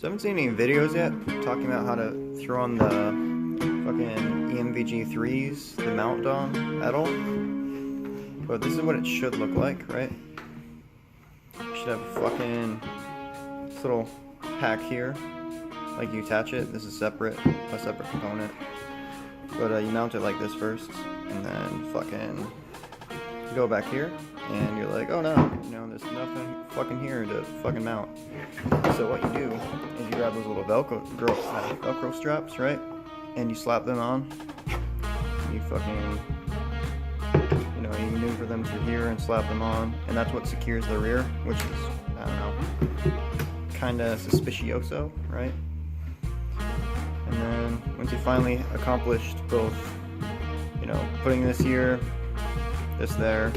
So I haven't seen any videos yet talking about how to throw on the fucking ENVG IIIs, the mount on at all. But this is what it should look like, right? You should have a fucking this little pack here. Like you attach it, this is a separate component. But you mount it like this first, and then fucking go back here, and you're like, oh no, you know, there's nothing fucking here to fucking mount. So what you do is you grab those little Velcro straps, right? And you slap them on. You fucking, you know, you maneuver them through here and slap them on, and that's what secures the rear, which is, I don't know, kinda suspicioso, right? And then once you finally accomplished both, you know, putting this here, this there,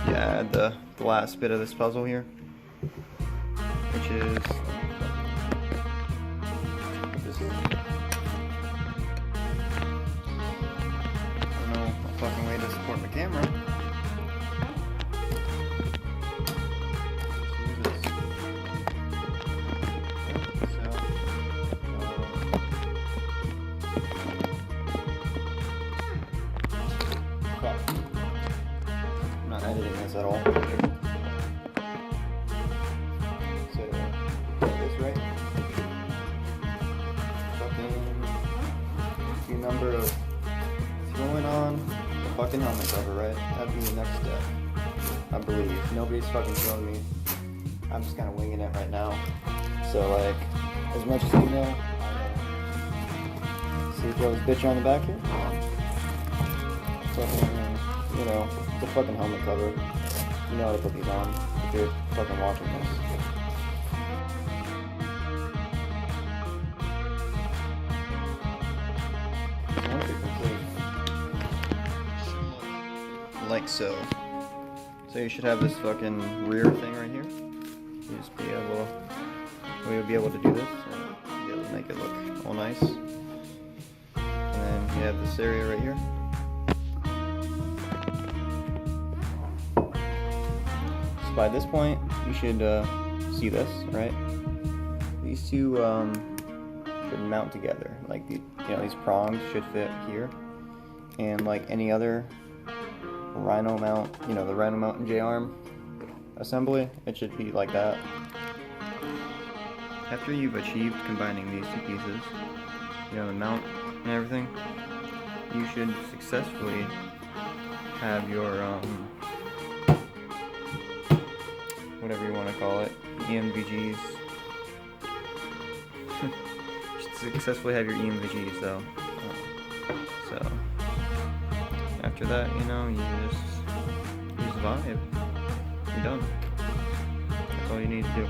you add the last bit of this puzzle here, which is this here. I don't know a fucking way to support my camera. I'm not editing this at all. So, this right. Fucking remember of throwing on the fucking helmet cover, right? That'd be the next step. I believe. Nobody's fucking showing me. I'm just kind of winging it right now. So, like, as much as you know, see, throw this bitch on the back here. Fucking, you know, the fucking helmet cover. You know how to put these on if you're fucking watching this. Once you're complete, like so. So you should have this fucking rear thing right here. You just be able, we'll be able to do this. And be able to make it look all nice. And then you have this area right here. By this point, you should see this, right? These two should mount together. Like you know, these prongs should fit here, and like any other Rhino mount, you know, the Rhino mount and J-arm assembly, it should be like that. After you've achieved combining these two pieces, you know, the mount and everything, you should successfully have your whatever you want to call it, ENVGs. You should successfully have your ENVGs though. So after that, you know, you just use Vibe. You're done. That's all you need to do.